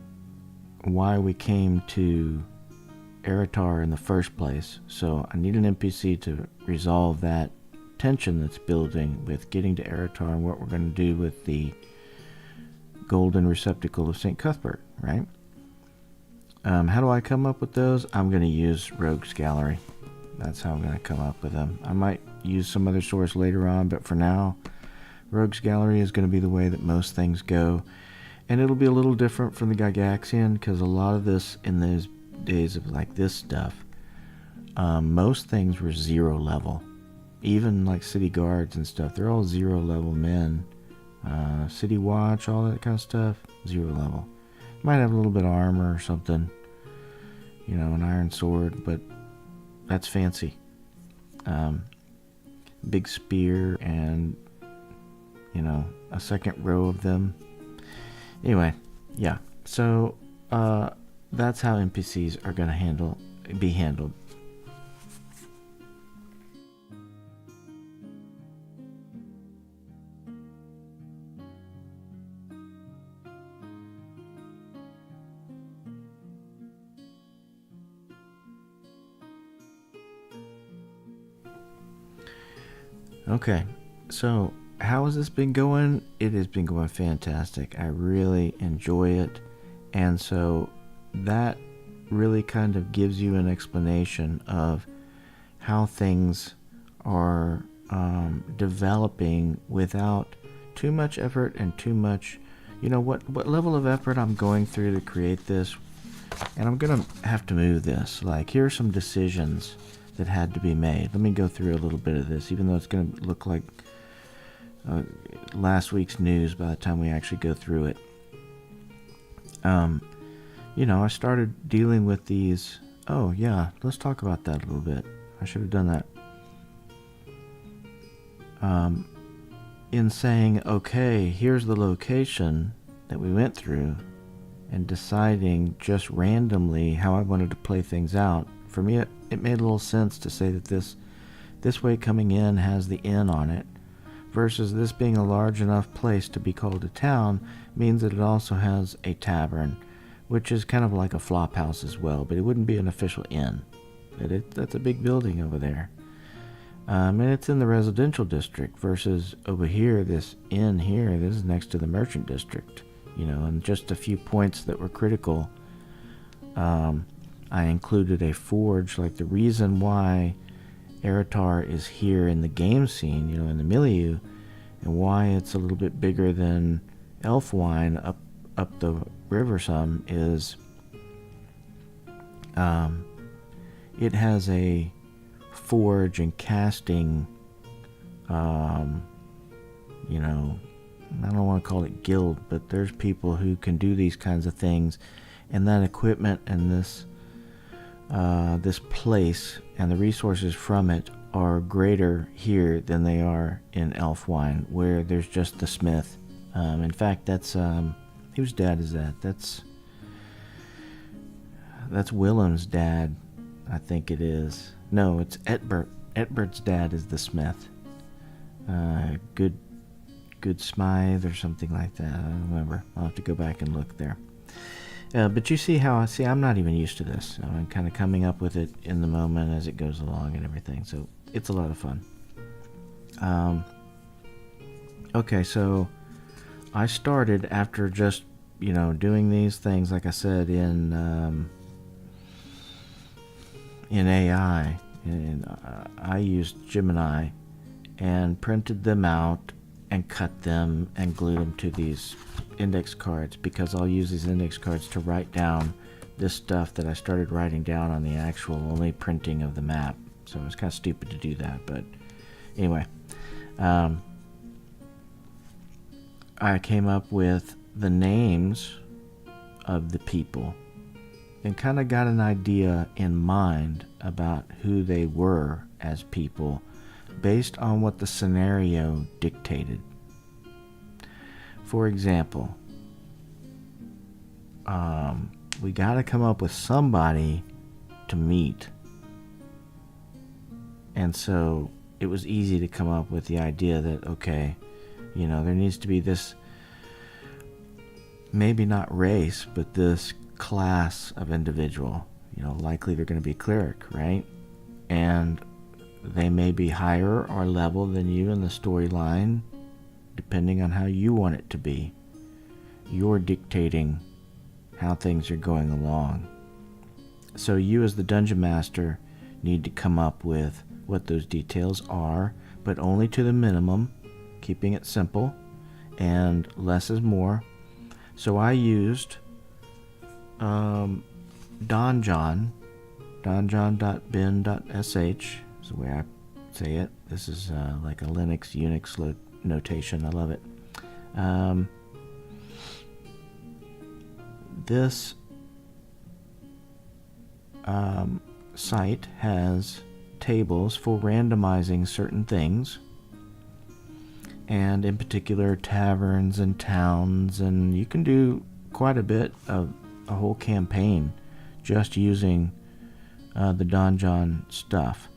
why we came to Aratar in the first place. So I need an NPC to resolve that tension that's building with getting to Aratar and what we're going to do with the golden receptacle of St. Cuthbert, right? How do I come up with those? I'm going to use Rogue's Gallery. That's how I'm going to come up with them. I might use some other source later on, but for now, Rogue's Gallery is going to be the way that most things go. And it'll be a little different from the Gygaxian, because a lot of this, in those days of like this stuff, most things were 0 level. Even like city guards and stuff, they're all 0 level men. City watch, all that kind of stuff, 0 level. Might have a little bit of armor or something, you know, an iron sword, but that's fancy. Big spear and, you know, a second row of them. Anyway, yeah. So that's how NPCs are going to be handled. Okay, so how has this been going? It has been going fantastic. I really enjoy it. And so that really kind of gives you an explanation of how things are developing without too much effort and too much, you know, what level of effort I'm going through to create this. And I'm going to have to move this. Like, here are some decisions that had to be made. Let me go through a little bit of this, even though it's going to look like last week's news by the time we actually go through it. You know, I started dealing with these. Oh yeah, let's talk about that a little bit. I should have done that. In saying, okay, here's the location that we went through, and deciding just randomly how I wanted to play things out. For me, it made a little sense to say that this way coming in has the inn on it, versus this being a large enough place to be called a town means that it also has a tavern, which is kind of like a flop house as well, but it wouldn't be an official inn. That's a big building over there. And it's in the residential district, versus over here, this inn here, this is next to the merchant district, and just a few points that were critical. I included a forge, like the reason why Aratar is here in the game scene, in the milieu, and why it's a little bit bigger than Elfwine up the river some is it has a forge and casting, I don't want to call it guild, but there's people who can do these kinds of things, and that equipment and this place and the resources from it are greater here than they are in Elfwine, where there's just the smith. In fact, that's whose dad is that? That's Willam's dad, I think it is. No, it's Aetbert. Aetbert's dad is the smith. Good Smythe or something like that. I don't remember. I'll have to go back and look there. But you see how I'm not even used to this. I'm kind of coming up with it in the moment as it goes along and everything. So it's a lot of fun. Okay, so I started after just, doing these things, like I said, in AI. And I used Gemini and printed them out and cut them and glued them to these index cards, because I'll use these index cards to write down this stuff that I started writing down on the actual only printing of the map. So it was kind of stupid to do that, but anyway, I came up with the names of the people and kind of got an idea in mind about who they were as people based on what the scenario dictated. For example, we got to come up with somebody to meet. And so it was easy to come up with the idea that, okay, there needs to be this, maybe not race, but this class of individual. Likely they're going to be cleric, right? And they may be higher or level than you in the storyline, depending on how you want it to be. You're dictating how things are going along. So you as the dungeon master need to come up with what those details are, but only to the minimum, keeping it simple, and less is more. So I used donjon.bin.sh is the way I say it. This is like a Linux, Unix notation. I love it. This site has tables for randomizing certain things, and in particular taverns and towns, and you can do quite a bit of a whole campaign just using the donjon stuff.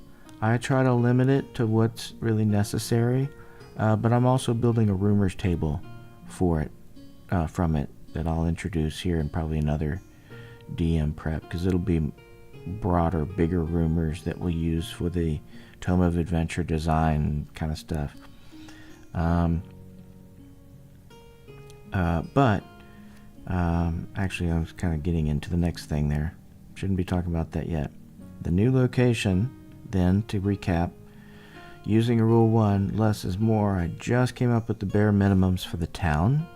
I try to limit it to what's really necessary, but I'm also building a rumors table for it, from it, that I'll introduce here in probably another DM prep, because it'll be broader, bigger rumors that we'll use for the Tome of Adventure design kind of stuff. Actually, I was kind of getting into the next thing there. Shouldn't be talking about that yet. The new location, then, to recap, using a rule 1, less is more, I just came up with the bare minimums for the town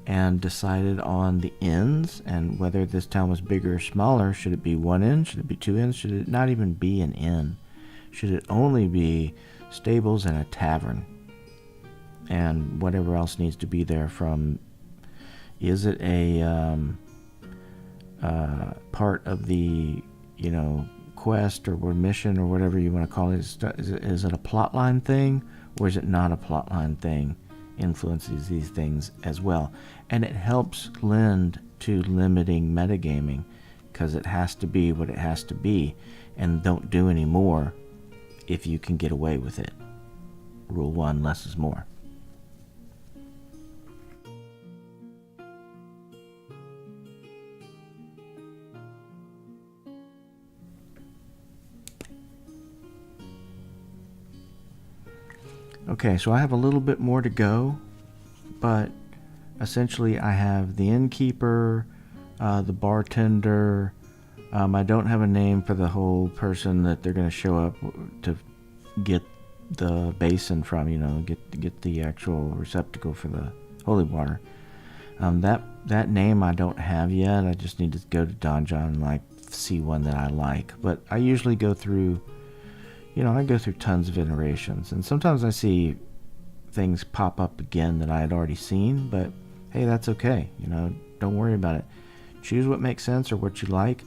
and decided on the inns and whether this town was bigger or smaller. Should it be 1 inn? Should it be 2 inns? Should it not even be an inn? Should it only be stables and a tavern? And whatever else needs to be there from, is it a part of the, quest or mission or whatever you want to call it? Is it a plotline thing, or is it not a plotline thing? Influences these things as well. And it helps lend to limiting metagaming, because it has to be what it has to be. and don't do any more if you can get away with it. Rule 1, less is more. Okay, so I have a little bit more to go, but essentially I have the innkeeper, the bartender. I don't have a name for the whole person that they're going to show up to get the basin from, get the actual receptacle for the holy water. That name I don't have yet. I just need to go to Donjon and see one that I like. But I usually go through tons of iterations, and sometimes I see things pop up again that I had already seen, but hey, that's okay. Don't worry about it. Choose what makes sense or what you like.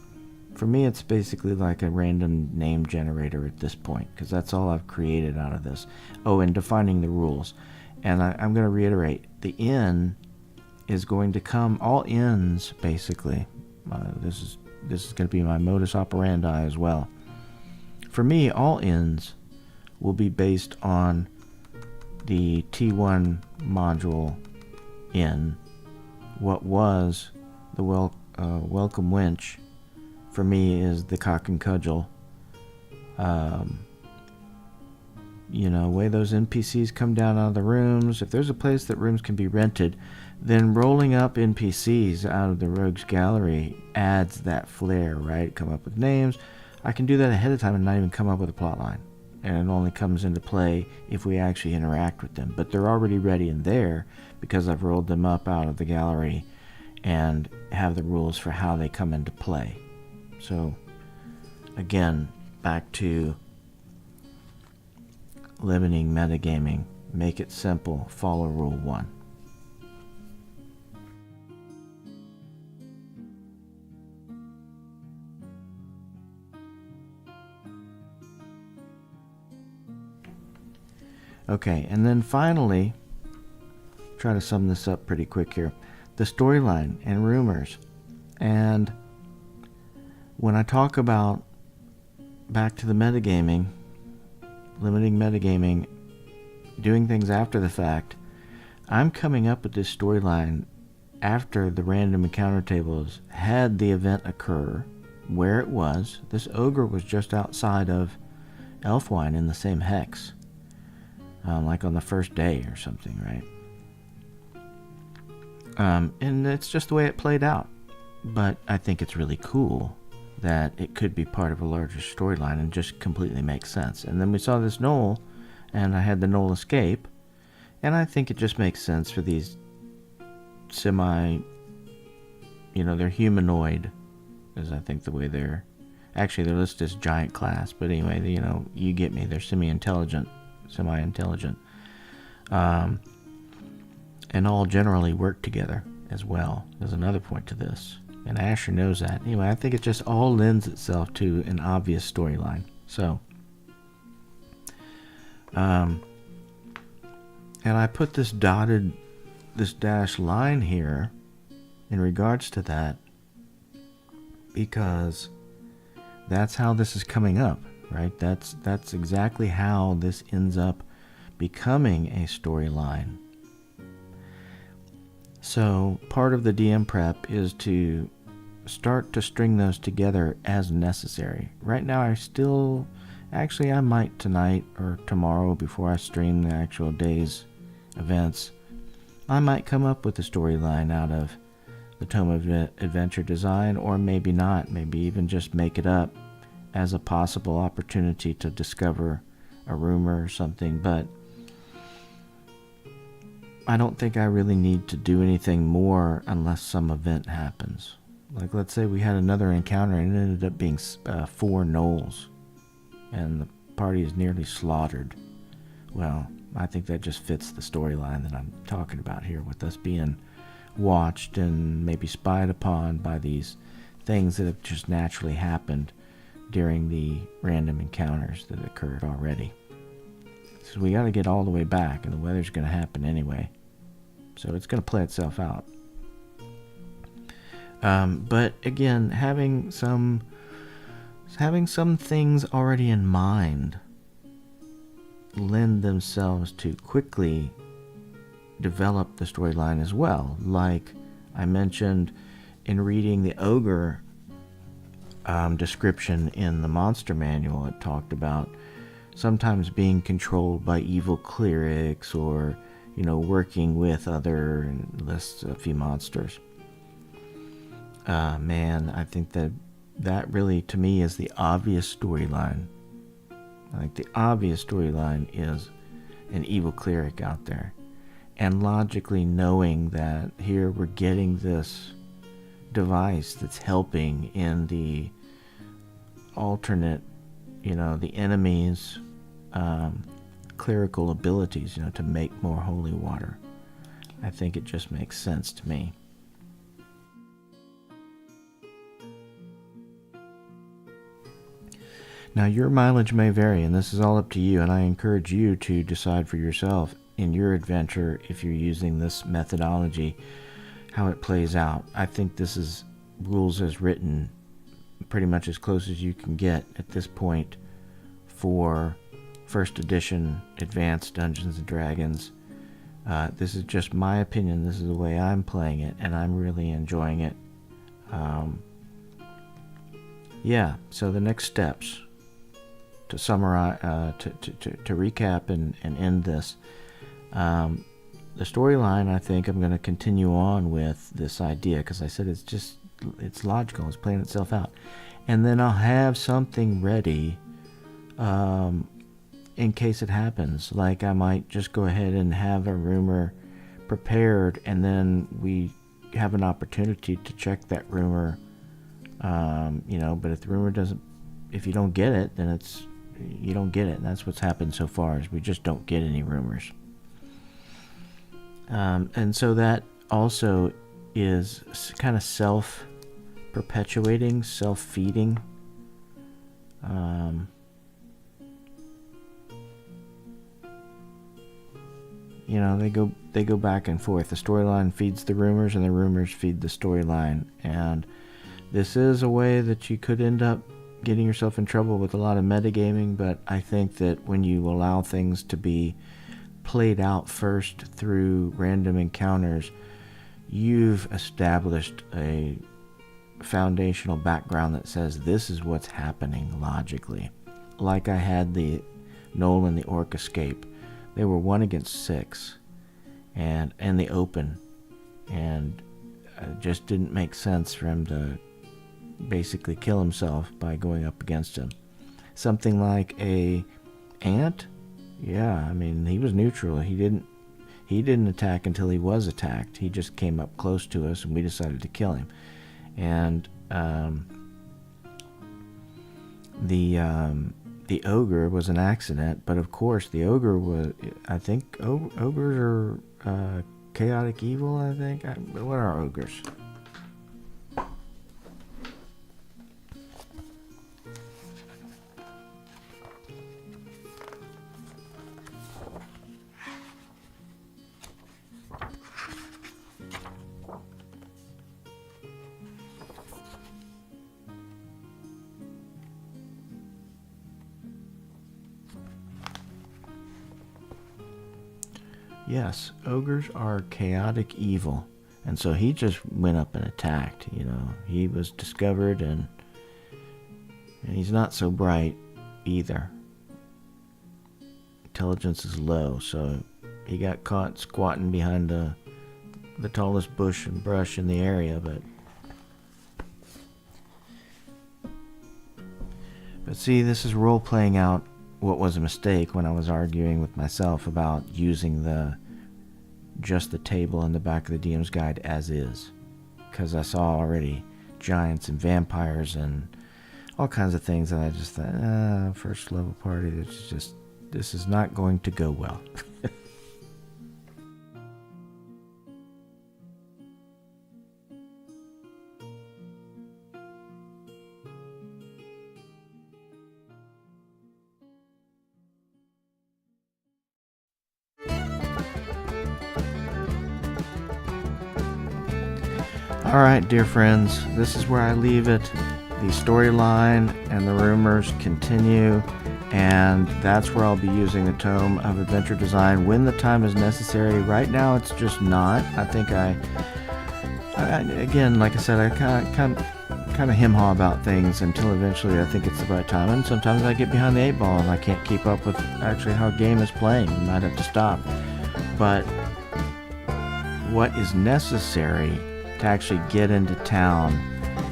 For me, it's basically like a random name generator at this point, because that's all I've created out of this. Oh, and defining the rules. And I'm going to reiterate, the inn is going to come, all inns, basically. This is going to be my modus operandi as well. For me, all inns will be based on the T1 module inn. What was the welcome winch for me is the cock and cudgel. Way those NPCs come down out of the rooms. If there's a place that rooms can be rented, then rolling up NPCs out of the rogues gallery adds that flair, right? Come up with names. I can do that ahead of time and not even come up with a plot line. And it only comes into play if we actually interact with them. But they're already ready in there because I've rolled them up out of the gallery and have the rules for how they come into play. So, again, back to limiting metagaming. Make it simple. Follow Rule 1. Okay, and then finally, try to sum this up pretty quick here. The storyline and rumors. And when I talk about back to the metagaming, limiting metagaming, doing things after the fact, I'm coming up with this storyline after the random encounter tables had the event occur where it was. This ogre was just outside of Elfwine in the same hex. Like on the first day or something, right? And it's just the way it played out. But I think it's really cool that it could be part of a larger storyline and just completely makes sense. And then we saw this gnoll, and I had the gnoll escape, and I think it just makes sense for these they're humanoid, is I think the way they're... Actually, they're listed as giant class, but anyway, you get me. They're semi-intelligent, and all generally work together as well. There's another point to this, and Asher knows that. Anyway, I think it just all lends itself to an obvious storyline. So, and I put this dashed line here in regards to that because that's how this is coming up, right? That's exactly how this ends up becoming a storyline. So part of the DM prep is to start to string those together as necessary. Right now I might tonight or tomorrow before I stream the actual day's events, I might come up with a storyline out of the Tome of Adventure Design, or maybe not, maybe even just make it up as a possible opportunity to discover a rumor or something, but I don't think I really need to do anything more unless some event happens. Like, let's say we had another encounter and it ended up being 4 gnolls, and the party is nearly slaughtered. Well, I think that just fits the storyline that I'm talking about here, with us being watched and maybe spied upon by these things that have just naturally happened during the random encounters that occurred already. So we got to get all the way back, and the weather's going to happen anyway. So it's going to play itself out. But again, having some having some things already in mind lend themselves to quickly develop the storyline as well. Like I mentioned in reading the ogre description in the monster manual, it talked about sometimes being controlled by evil clerics, or working with other, and lists a few monsters. Man, I think that really, to me, is the obvious storyline. I think the obvious storyline is an evil cleric out there. And logically knowing that here we're getting this device that's helping in the alternate, the enemy's clerical abilities, to make more holy water. I think it just makes sense to me. Now, your mileage may vary, and this is all up to you, and I encourage you to decide for yourself in your adventure, if you're using this methodology, how it plays out. I think this is rules as written, pretty much as close as you can get at this point for first edition advanced Dungeons & Dragons. This is just my opinion. This is the way I'm playing it, and I'm really enjoying it. Yeah, so the next steps, to summarize, to recap and end this, the storyline, I think I'm going to continue on with this idea, because I said it's logical, it's playing itself out. And then I'll have something ready in case it happens. Like I might just go ahead and have a rumor prepared, and then we have an opportunity to check that rumor, but if the rumor doesn't, if you don't get it, then you don't get it. And that's what's happened so far, is we just don't get any rumors. And so that also is kind of self-perpetuating, self-feeding. They go back and forth. The storyline feeds the rumors, and the rumors feed the storyline. And this is a way that you could end up getting yourself in trouble with a lot of metagaming, but I think that when you allow things to be played out first through random encounters, you've established a foundational background that says this is what's happening logically. Like I had the Knoll and the Orc escape. They were 1 against 6 and in the open, and it just didn't make sense for him to basically kill himself by going up against him. Something like a ant, yeah, I mean, he was neutral. He didn't attack until he was attacked. He just came up close to us, and we decided to kill him. And the ogre was an accident, but of course the ogre was, I think ogres are chaotic evil, I think. What are ogres? Yes, ogres are chaotic evil. And so he just went up and attacked, He was discovered, and he's not so bright either. Intelligence is low, so he got caught squatting behind the tallest bush and brush in the area, But see, this is role-playing out what was a mistake when I was arguing with myself about using just the table in the back of the DM's guide as is, because I saw already giants and vampires and all kinds of things, and I just thought, first level party, this is not going to go well. Alright, dear friends, this is where I leave it. the storyline and the rumors continue, and that's where I'll be using the Tome of Adventure Design when the time is necessary. Right now, it's just not. I think again, like I said, I kind of hem-haw about things until eventually I think it's the right time, and sometimes I get behind the 8 ball and I can't keep up with actually how a game is playing. I might have to stop. But what is necessary to actually get into town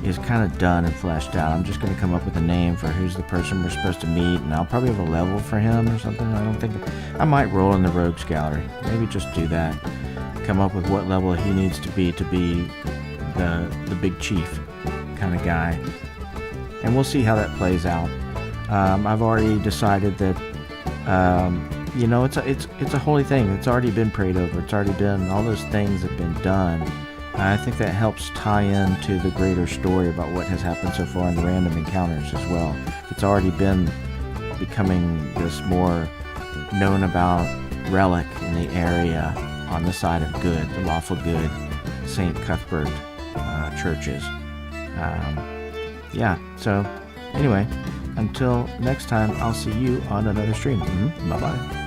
is kind of done and fleshed out. I'm just going to come up with a name for who's the person we're supposed to meet, and I'll probably have a level for him or something. I don't think I might roll in the Rogues Gallery. Maybe just do that. Come up with what level he needs to be the big chief kind of guy, and we'll see how that plays out. I've already decided that you know, it's a holy thing. It's already been prayed over. It's already been, all those things have been done. I think that helps tie into the greater story about what has happened so far in the random encounters as well. It's already been becoming this more known about relic in the area on the side of good, the lawful good, St. Cuthbert churches. Yeah, so anyway, until next time, I'll see you on another stream. Bye-bye.